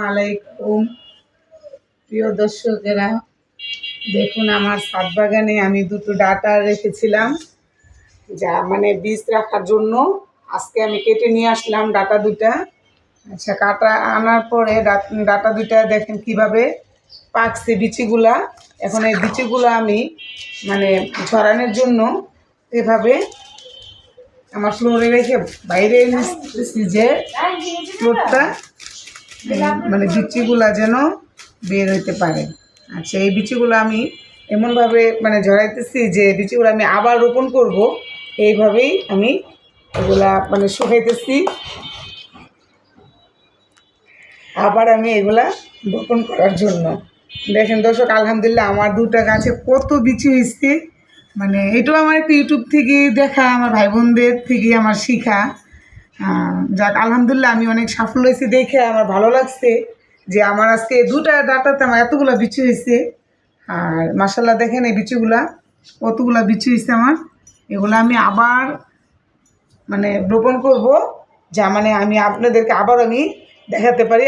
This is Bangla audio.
আলাইকুম প্রিয় দর্শকেরা, দেখুন আমার ছাদ বাগানে আমি দুটো ডাঁটা রেখেছিলাম, যা মানে বীজ রাখার জন্য। আজকে আমি কেটে নিয়ে আসলাম ডাঁটা দুটা। আচ্ছা, কাটা আনার পরে ডাঁটা দুটা দেখেন কিভাবে পাকছে বিচিগুলা। এখন এই বিচিগুলো আমি মানে ছড়ানোর জন্য এভাবে আমার ফ্লোরে রেখে বাইরে নিচ্ছি যে ফ্লোরটা মানে বিচিগুলা যেন বের হইতে পারে। আচ্ছা, এই বিচিগুলো আমি এমনভাবে মানে ঝরাইতেছি যে বিচিগুলো আমি আবার রোপণ করব, এইভাবেই আমি এগুলা মানে শুকাইতেছি। আবার আমি এগুলা রোপণ করার জন্য। দেখেন দর্শক, আলহামদুলিল্লাহ আমার দুটা গাছে কত বিচি হয়েছে। মানে এটাও আমার একটু ইউটিউব থেকে দেখা, আমার ভাই বোনদের থেকে আমার শেখা। যাক আলহামদুলিল্লাহ, আমি অনেক সাফল্য হয়েছি দেখে আমার ভালো লাগছে যে আমার আজকে দুটা ডাঁটাতে আমার এতগুলো বিচি হয়েছে। আর মাশাল্লাহ দেখেন এই বিচিগুলা কতগুলা বিচি হয়েছে আমার। এগুলো আমি আবার মানে রোপণ করব, যা মানে আমি আপনাদেরকে আবার আমি দেখাতে পারি।